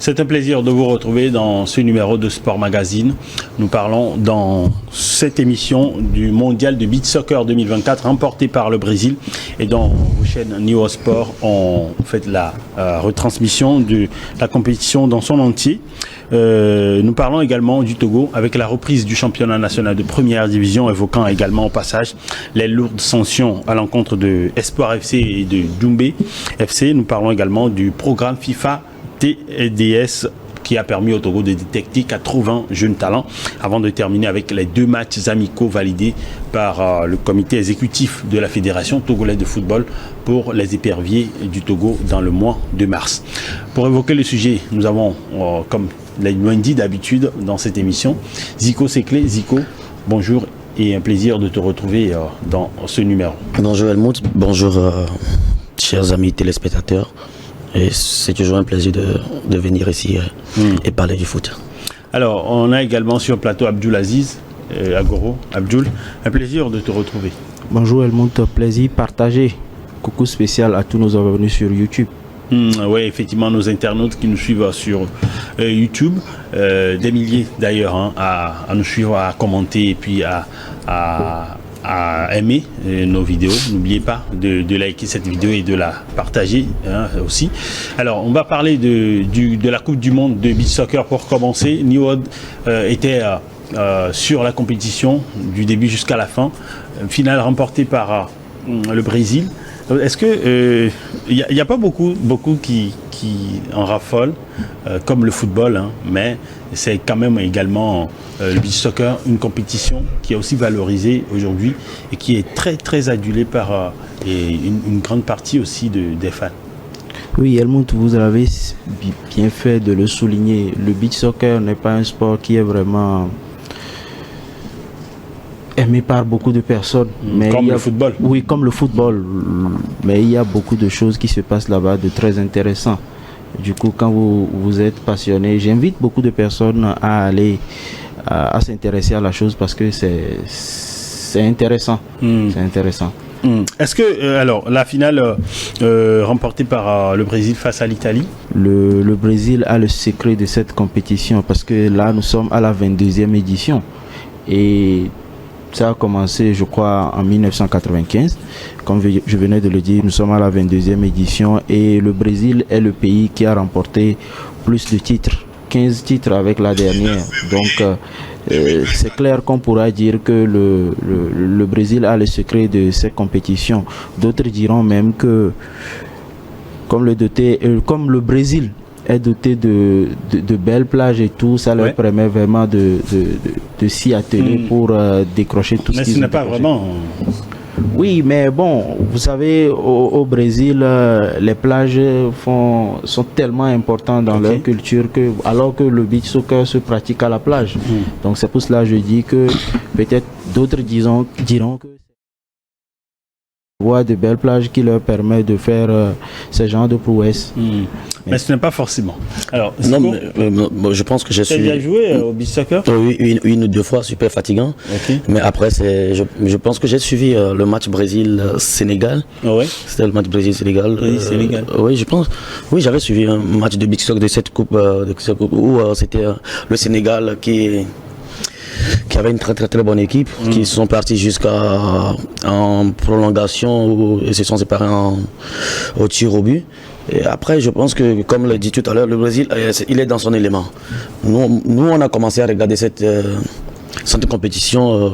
C'est un plaisir de vous retrouver dans ce numéro de Sport Magazine. Nous parlons dans cette émission du Mondial de Beach Soccer 2024 remporté par le Brésil et dont vos chaînes Neo Sport ont fait la retransmission de la compétition dans son entier. Nous parlons également du Togo avec la reprise du championnat national de première division, évoquant également au passage les lourdes sanctions à l'encontre de Espoir FC et de Doumbé FC. Nous parlons également du programme FIFA TDS qui a permis au Togo de détecter 80 jeunes talents avant de terminer avec les 2 matchs amicaux validés par le comité exécutif de la Fédération togolaise de football pour les éperviers du Togo dans le mois de mars. Pour évoquer le sujet, nous avons, comme l'a dit d'habitude dans cette émission, Zico Seclé. Zico, bonjour et un plaisir de te retrouver dans ce numéro. Bonjour Helmut, bonjour chers amis téléspectateurs. Et c'est toujours un plaisir de venir ici et parler du foot. Alors, on a également sur le plateau Abdul Aziz, Agoro. Abdul, un plaisir de te retrouver. Bonjour Helmut, plaisir partagé. Coucou spécial à tous nos abonnés sur YouTube. Oui, effectivement, nos internautes qui nous suivent sur YouTube, des milliers d'ailleurs à nous suivre, à commenter et puis à aimer nos vidéos. N'oubliez pas de liker cette vidéo et de la partager aussi. Alors, on va parler de la Coupe du Monde de Beach Soccer pour commencer. Niod était sur la compétition du début jusqu'à la fin. Finale remportée par le Brésil. Est-ce que il n'y a pas beaucoup qui en raffolent comme le football, mais c'est quand même également le beach soccer, une compétition qui est aussi valorisée aujourd'hui et qui est très très adulée par une grande partie aussi des fans. Oui, Helmut, vous avez bien fait de le souligner. Le beach soccer n'est pas un sport qui est vraiment aimé par beaucoup de personnes. Mais comme le football. Oui, comme le football. Mais il y a beaucoup de choses qui se passent là-bas de très intéressant. Du coup, quand vous êtes passionné, j'invite beaucoup de personnes à aller à s'intéresser à la chose parce que c'est intéressant. C'est intéressant. Est-ce que, alors, la finale remportée par le Brésil face à l'Italie? Le Brésil a le secret de cette compétition parce que là, nous sommes à la 22e édition. Et ça a commencé, je crois, en 1995. Comme je venais de le dire, nous sommes à la 22e édition et le Brésil est le pays qui a remporté plus de titres, 15 titres avec la dernière. Donc, c'est clair qu'on pourra dire que le Brésil a le secret de cette compétition. D'autres diront même que, comme le Brésil est doté de belles plages et tout, ça leur permet vraiment de s'y atteler pour décrocher tout ce qu'ils ont. Mais ce n'est pas vraiment... Oui, mais bon, vous savez, au Brésil, les plages sont tellement importantes dans leur culture alors que le beach soccer se pratique à la plage. Donc c'est pour cela que je dis que peut-être d'autres diront que voir de belles plages qui leur permettent de faire ce genre de prouesses. Mais ce n'est pas forcément. Alors, non, mais, je pense que j'ai suivi. Tu as déjà joué au beach soccer? Oui, une ou deux fois, super fatigant. Mais après, je pense que j'ai suivi le match Brésil-Sénégal. C'était le match Brésil-Sénégal. Oui, je pense. Oui, j'avais suivi un match de beach soccer de cette coupe, où c'était le Sénégal qui avait une très très très bonne équipe, qui sont partis jusqu'à en prolongation et se sont séparés au tir au but. Et après, je pense que, comme l'a dit tout à l'heure, le Brésil, il est dans son élément. Nous on a commencé à regarder cette compétition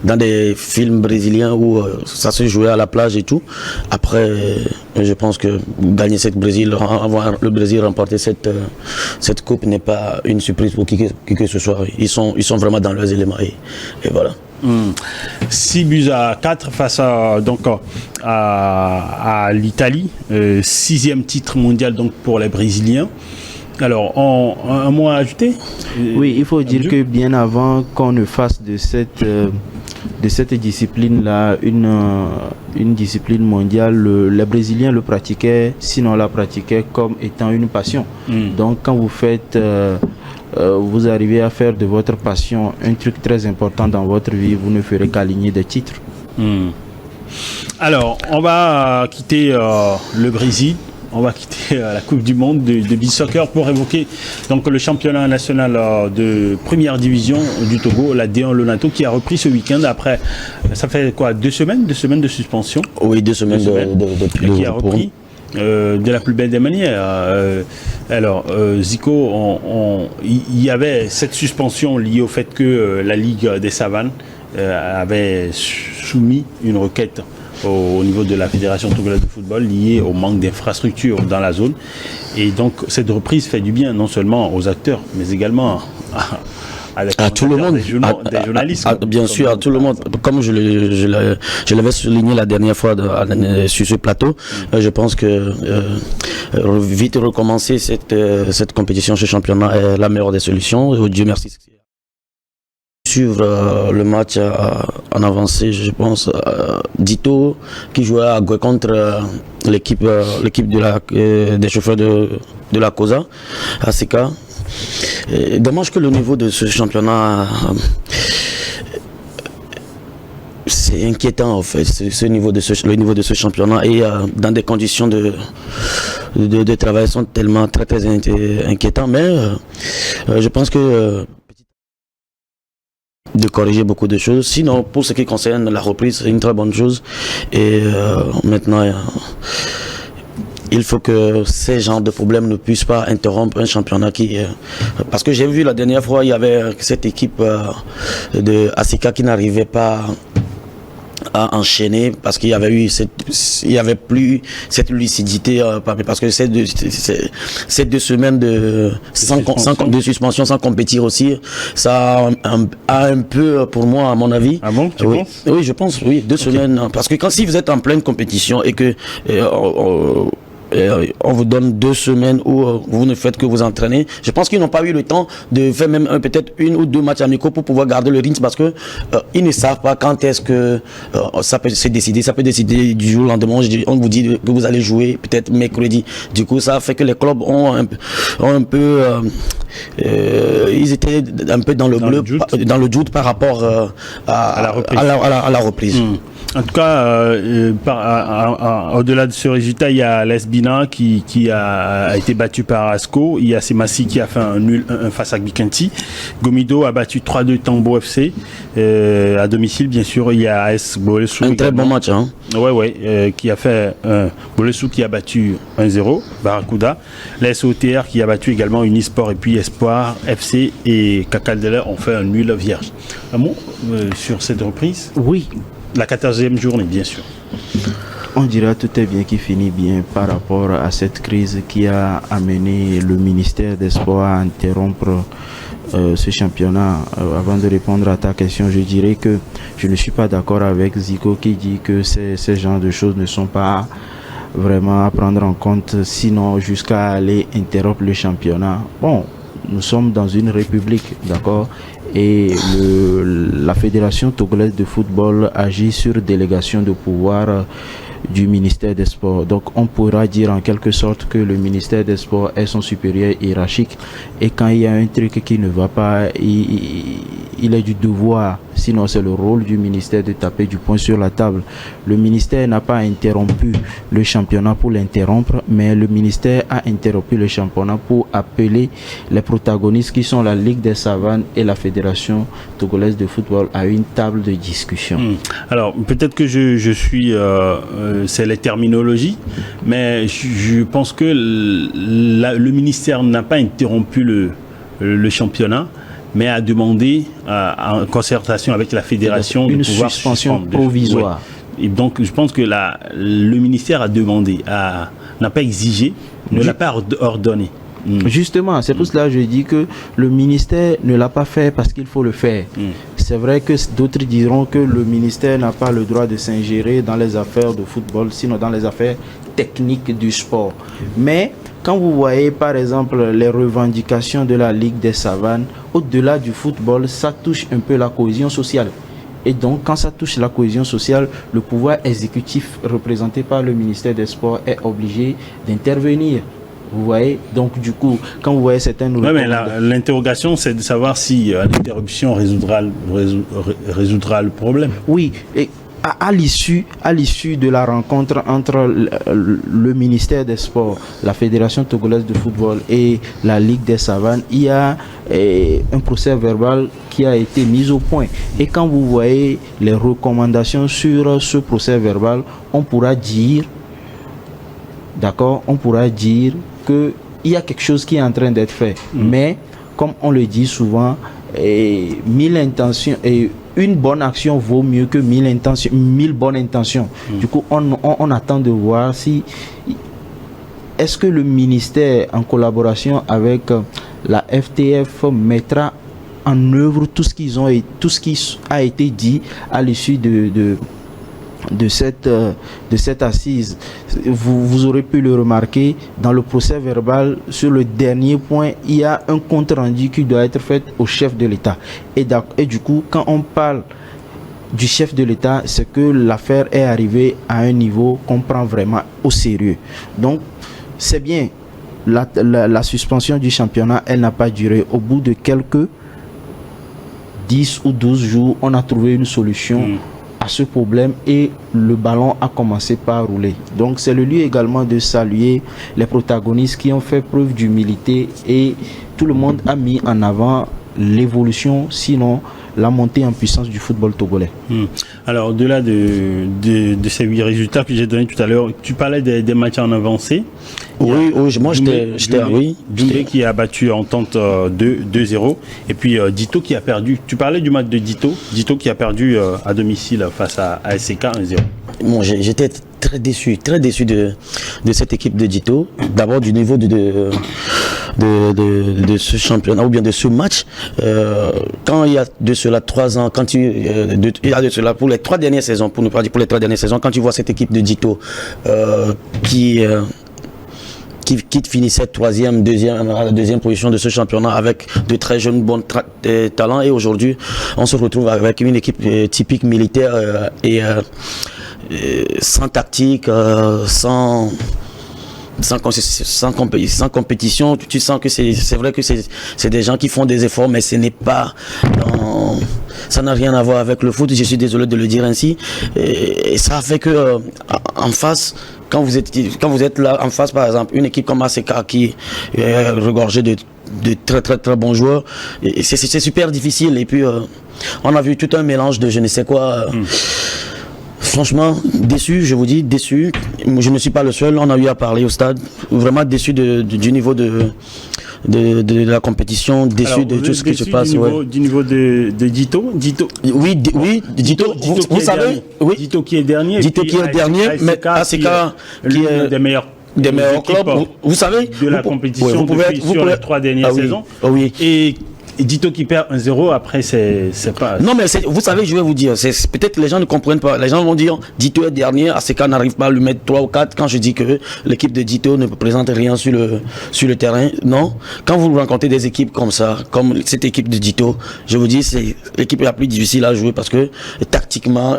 dans des films brésiliens où ça se jouait à la plage et tout. Après, je pense que gagner avoir le Brésil remporter cette coupe n'est pas une surprise pour qui que ce soit. Ils sont vraiment dans leurs éléments et voilà. 6 buts à 4 face à l'Italie, 6e titre mondial donc pour les Brésiliens. Alors, un mot à ajouter? Oui, il faut dire que bien avant qu'on ne fasse de cette discipline-là une discipline mondiale, les Brésiliens le pratiquaient, sinon la pratiquaient comme étant une passion. Donc, quand vous arrivez à faire de votre passion un truc très important dans votre vie, vous ne ferez qu'aligner des titres. Alors, on va quitter le Brésil on va quitter la Coupe du Monde de beach soccer pour évoquer donc le championnat national de première division du Togo, la D1 Lonato, qui a repris ce week-end après, ça fait quoi, 2 semaines de suspension? Oui, 2 semaines et qui a repris de la plus belle des manières. Alors, Zico, il y avait cette suspension liée au fait que la Ligue des Savanes avait soumis une requête au niveau de la Fédération togolaise de football liée au manque d'infrastructures dans la zone. Et donc, cette reprise fait du bien non seulement aux acteurs, mais également à tout le monde, des journalistes. Bien sûr, à tout le monde. Comme je l'avais souligné la dernière fois sur ce plateau, je pense que vite recommencer cette compétition, ce championnat est la meilleure des solutions. Dieu merci. Suivre le match en avancée, je pense, Dito qui jouait à Goué contre l'équipe des chauffeurs de la COSA, ACK. Dommage que le niveau de ce championnat, c'est inquiétant en fait, le niveau de ce championnat, et dans des conditions de travail sont tellement très inquiétants, mais je pense que de corriger beaucoup de choses. Sinon, pour ce qui concerne la reprise, c'est une très bonne chose. Et maintenant, il faut que ces genres de problèmes ne puissent pas interrompre un championnat qui... parce que j'ai vu la dernière fois, il y avait cette équipe de ACK qui n'arrivait pas à enchaîner parce qu'il y avait plus cette lucidité parce que ces 2 semaines de suspension sans compétir aussi, ça a un peu, pour moi, à mon avis. Ah bon, tu penses? Oui, je pense, oui, 2 semaines, parce que si vous êtes en pleine compétition et que on vous donne 2 semaines où vous ne faites que vous entraîner. Je pense qu'ils n'ont pas eu le temps de faire même peut-être 1 ou 2 matchs amicaux pour pouvoir garder le rythme, parce que ils ne savent pas quand est-ce que ça peut se décider. Ça peut décider du jour au lendemain. On vous dit que vous allez jouer peut-être mercredi. Du coup, ça fait que les clubs ont un peu ils étaient un peu dans le doute par rapport à la reprise. En tout cas, au-delà de ce résultat, il y a l'Esbina qui a été battu par Asco. Il y a Semassi qui a fait un nul 1 face à Bikanti. Gomido a battu 3-2 Tambo FC à domicile. Bien sûr, il y a AS Bolesou. Un très bon match, hein. Qui a fait Bolesou qui a battu 1-0 Barracuda. La SOTR qui a battu également Unisport, et puis Espoir FC et Cacadeler ont fait un nul vierge. Un mot sur cette reprise? Oui. La 14e journée, bien sûr. On dirait tout est bien qui finit bien par rapport à cette crise qui a amené le ministère des Sports à interrompre ce championnat. Avant de répondre à ta question, je dirais que je ne suis pas d'accord avec Zico qui dit que ces genres de choses ne sont pas vraiment à prendre en compte, sinon jusqu'à aller interrompre le championnat. Bon, nous sommes dans une république, d'accord, et la Fédération togolaise de football agit sur délégation de pouvoir du ministère des Sports. Donc on pourra dire en quelque sorte que le ministère des Sports est son supérieur hiérarchique, et quand il y a un truc qui ne va pas, il est du devoir, sinon c'est le rôle du ministère de taper du poing sur la table. Le ministère n'a pas interrompu le championnat pour l'interrompre, mais le ministère a interrompu le championnat pour appeler les protagonistes qui sont la Ligue des Savanes et la Fédération togolaise de football à une table de discussion. Alors peut-être que je suis c'est les terminologies, mais je pense que le ministère n'a pas interrompu le championnat, mais a demandé en concertation avec la fédération une de pouvoir suspension provisoire. Et donc je pense que le ministère a demandé, n'a pas exigé, ne l'a pas ordonné. Justement, c'est pour cela que je dis que le ministère ne l'a pas fait parce qu'il faut le faire. C'est vrai que d'autres diront que le ministère n'a pas le droit de s'ingérer dans les affaires de football, sinon dans les affaires techniques du sport. Mais quand vous voyez par exemple les revendications de la Ligue des Savanes, au-delà du football, ça touche un peu la cohésion sociale. Et donc, quand ça touche la cohésion sociale, le pouvoir exécutif représenté par le ministère des Sports est obligé d'intervenir. Vous voyez, donc du coup, quand vous voyez certaines... Oui, mais l'interrogation, c'est de savoir si l'interruption résoudra le problème. Oui, et à l'issue de la rencontre entre le ministère des Sports, la Fédération togolaise de football et la Ligue des Savanes, il y a un procès verbal qui a été mis au point. Et quand vous voyez les recommandations sur ce procès verbal, on pourra dire, d'accord, on pourra dire qu'il y a quelque chose qui est en train d'être fait. Mais, comme on le dit souvent, 1000 intentions et une bonne action vaut mieux que 1000 bonnes intentions. Du coup, on attend de voir si est-ce que le ministère, en collaboration avec la FTF, mettra en œuvre tout ce qui a été dit à l'issue de cette assise. Vous aurez pu le remarquer dans le procès verbal. Sur le dernier point, il y a un compte rendu qui doit être fait au chef de l'État. Et du coup, quand on parle du chef de l'État, c'est que l'affaire est arrivée à un niveau qu'on prend vraiment au sérieux. Donc, c'est bien. La suspension du championnat, elle n'a pas duré. Au bout de quelques 10 ou 12 jours, on a trouvé une solution à ce problème et le ballon a commencé par rouler. Donc c'est le lieu également de saluer les protagonistes qui ont fait preuve d'humilité et tout le monde a mis en avant l'évolution, sinon la montée en puissance du football togolais. Alors au-delà de ces 8 résultats que j'ai donnés tout à l'heure, tu parlais des matchs en avancée. Oui, moi j'étais Doumbé qui a battu Entente 2-0 et puis Dito qui a perdu. Tu parlais du match de Dito qui a perdu à domicile face à ASK 1-0. Bon, j'étais très déçu de cette équipe de Dito. D'abord du niveau de ce championnat ou bien de ce match. Quand il y a de cela 3 ans, il y a de cela pour les 3 dernières saisons, pour ne pas dire pour les 3 dernières saisons, quand tu vois cette équipe de Dito qui finissait à la deuxième position de ce championnat avec de très jeunes bons talents, et aujourd'hui on se retrouve avec une équipe typique militaire et sans tactique, sans compétition. Tu sens que c'est vrai que c'est des gens qui font des efforts, mais ce n'est pas ça n'a rien à voir avec le foot. Je suis désolé de le dire ainsi, et ça fait que en face, quand vous êtes là en face, par exemple une équipe comme ASK qui est regorgée de très très très bons joueurs, c'est super difficile. Et puis on a vu tout un mélange de je ne sais quoi. Franchement, déçu, je vous dis, déçu. Je ne suis pas le seul, on a eu à parler au stade. Vraiment déçu du niveau de la compétition, déçu. Alors, de tout ce qui se passe. Du niveau de Dito. Oui, Dito, vous savez, oui. Dito qui est dernier. Dito qui est dernier, mais ASK qui est des meilleurs clubs, vous savez, de la compétition sur les 3 dernières saisons. Oui. Et Dito qui perd 1-0, après c'est pas... Non mais vous savez, je vais vous dire, peut-être les gens ne comprennent pas. Les gens vont dire Dito est dernier, ASK n'arrive pas à lui mettre 3 ou 4 quand je dis que l'équipe de Dito ne présente rien sur le terrain. Non, quand vous rencontrez des équipes comme ça, comme cette équipe de Dito, je vous dis c'est l'équipe la plus difficile à jouer parce que tactiquement,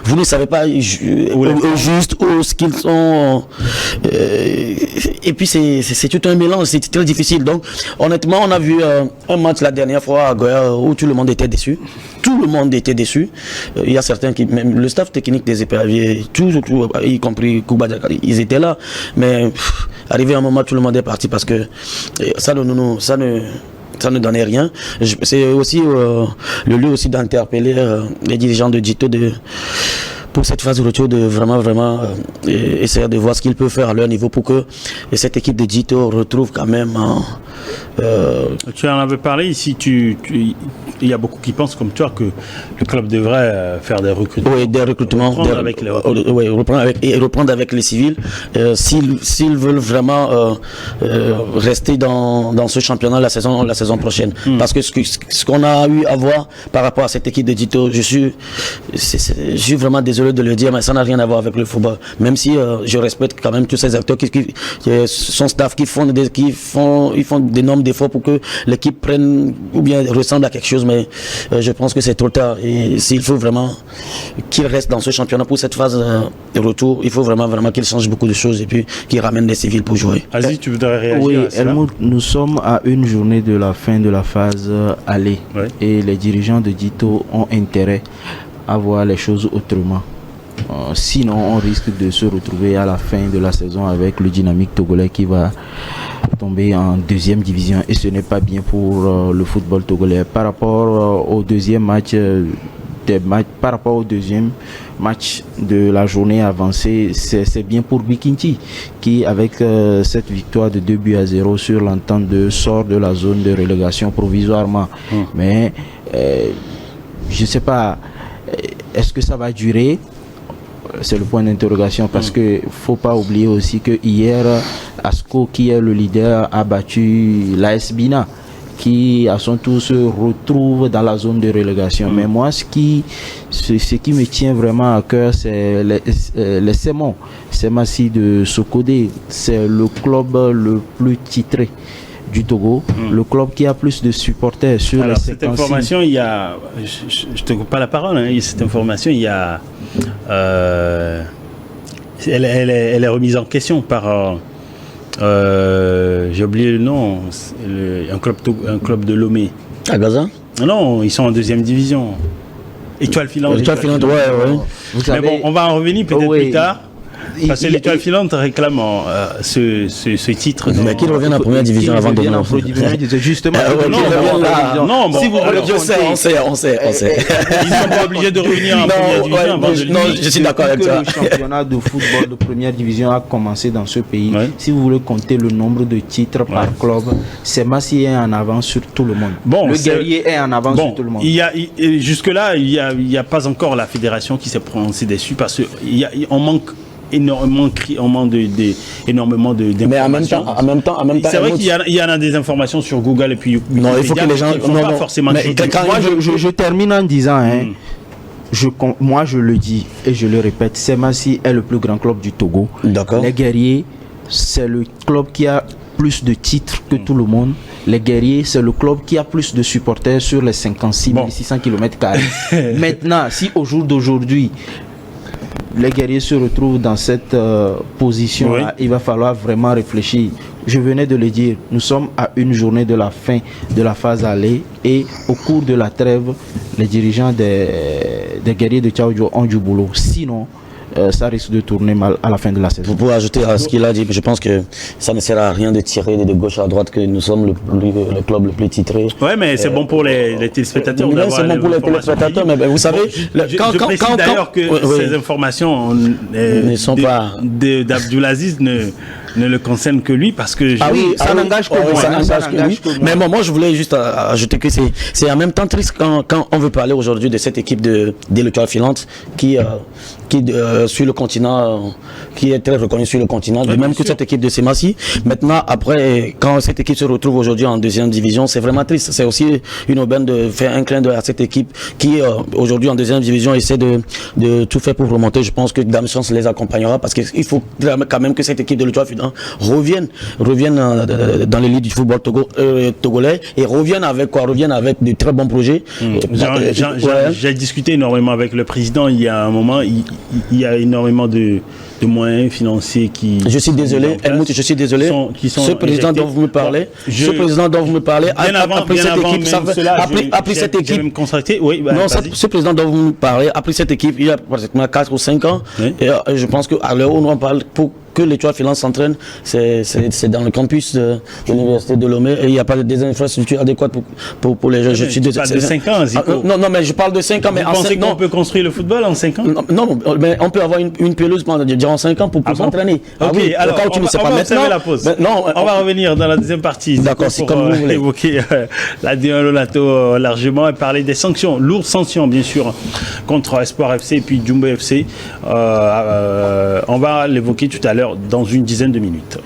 vous ne savez pas juste où ce qu'ils sont. Et puis c'est tout un mélange, c'est très difficile. Donc honnêtement, on a vu un match la dernière fois à Goya où tout le monde était déçu. Tout le monde était déçu. Il y a certains qui, même le staff technique des éperviers, tout, y compris Kouba Diakari, ils étaient là. Mais arrivé à un moment, tout le monde est parti parce que ça ne donnait rien. C'est aussi le lieu aussi d'interpeller les dirigeants de Dito pour cette phase de retour, de vraiment essayer de voir ce qu'ils peuvent faire à leur niveau pour que cette équipe de Dito retrouve quand même Tu en avais parlé ici, il y a beaucoup qui pensent comme toi que le club devrait faire des recrutements. Oui, des recrutements. Reprendre avec les civils. S'ils veulent vraiment rester dans ce championnat la saison prochaine. Parce que ce qu'on a eu à voir par rapport à cette équipe de Dito, je suis vraiment désolé de le dire, mais ça n'a rien à voir avec le football. Même si je respecte quand même tous ces acteurs son staff qui font d'énormes défauts pour que l'équipe prenne ou bien ressemble à quelque chose, mais je pense que c'est trop tard. Et s'il faut vraiment qu'il reste dans ce championnat pour cette phase de retour, il faut vraiment qu'il change beaucoup de choses et puis qu'il ramène des civils pour jouer. Aziz, tu voudrais réagir? Oui, Helmut, nous sommes à une journée de la fin de la phase aller, et les dirigeants de Dito ont intérêt à voir les choses autrement. Sinon, on risque de se retrouver à la fin de la saison avec le Dynamique togolais qui va tomber en deuxième division. Et ce n'est pas bien pour le football togolais. Par rapport au deuxième match, par rapport au deuxième match de la journée avancée, c'est bien pour Bikinti qui, avec cette victoire de 2-0 sur l'entente de sort de la zone de relégation provisoirement. Mais je ne sais pas, est-ce que ça va durer? C'est le point d'interrogation parce que ne faut pas oublier aussi que hier, Asco, qui est le leader, a battu l'AS Bina, qui à son tour se retrouve dans la zone de relégation. Mais moi, ce qui me tient vraiment à cœur, c'est les Sémons. Semassi de Sokodé, c'est le club le plus titré du Togo, le club qui a plus de supporters sur alors, les cette information, il y a, je te coupe pas la parole, hein, cette information, il y a, elle est remise en question par, j'ai oublié le nom, un club de Lomé. À Gaza? Non, ils sont en deuxième division. Étoile filante. Étoile filante, ouais. Mais bon, on va en revenir peut-être plus tard. Parce que l'Étoile filante réclame ce titre. Mais qu'il revienne en première division avant de venir en première division. Justement, non, bon, si vous on sait. Ils ne sont pas obligés de revenir en première division avant de non, je suis d'accord avec ça. Le championnat de football de première division a commencé dans ce pays. Si vous voulez compter le nombre de titres par club, Semassi est en avance sur tout le monde. Bon, le Guerrier est en avance sur tout le monde. Jusque-là, il n'y a pas encore la fédération qui s'est prononcée dessus parce qu'on manque énormément d'informations. Mais en même temps, c'est vrai qu'il y en a des informations sur Google et puis non, il faut que les gens ne font pas forcément. Moi, je termine en disant, moi je le dis et je le répète, Semassi est le plus grand club du Togo. D'accord. Les Guerriers, c'est le club qui a plus de titres que tout le monde. Les Guerriers, c'est le club qui a plus de supporters sur les 56 600 km². Maintenant, si au jour d'aujourd'hui, les Guerriers se retrouvent dans cette position-là, il va falloir vraiment réfléchir. Je venais de le dire, nous sommes à une journée de la fin de la phase aller et au cours de la trêve, les dirigeants des Guerriers de Tchaoudjo ont du boulot. Sinon, ça risque de tourner mal à la fin de la saison. Pour ajouter à ce qu'il a dit, je pense que ça ne sert à rien de tirer de gauche à droite que nous sommes le club le plus titré. Oui, mais c'est bon pour les téléspectateurs. C'est bon pour les téléspectateurs, mais vous savez, je précise d'ailleurs que ces informations ne sont pas d'Abdoulaziz ne le concerne que lui parce que ça n'engage que lui. Mais moi je voulais juste ajouter que c'est en même temps triste quand on veut parler aujourd'hui de cette équipe de l'Étoile filante qui sur le continent, qui est très reconnue sur le continent, de même que cette équipe de Semassi. Maintenant, après, quand cette équipe se retrouve aujourd'hui en deuxième division, c'est vraiment triste. C'est aussi une aubaine de faire un clin d'œil à cette équipe qui aujourd'hui en deuxième division essaie de tout faire pour remonter. Je pense que Dame Chance les accompagnera parce qu'il faut quand même que cette équipe de l'Étoile filante revienne dans l'élite du football togolais et revienne avec de très bons projets. J'ai discuté énormément avec le président il y a un moment. Il y a énormément de moyens financiers qui... Je suis désolé, Helmut, je suis désolé. Ce président dont vous me parlez, après cette équipe... ce président dont vous me parlez, après cette équipe, il y a pratiquement 4 ou 5 ans, et je pense qu'à l'heure où on parle, pour que l'Étoile filante s'entraîne, c'est dans le campus de l'université de Lomé et il n'y a pas des infrastructures adéquates pour les jeunes. Je suis désolé. De 5 ans, Zico. Non, mais je parle de 5 ans. Mais vous pensez qu'on peut construire le football en 5 ans? Non, mais on peut avoir une pelouse durant 5 ans pour s'entraîner. Ok, alors on va observer la pause. On va revenir dans la deuxième partie. D'accord, c'est comme vous voulez. Évoquer la D1 Lolato largement et parler des sanctions, lourdes sanctions bien sûr, contre Espoir FC et puis Jumbo FC. On va l'évoquer tout à l'heure dans une dizaine de minutes.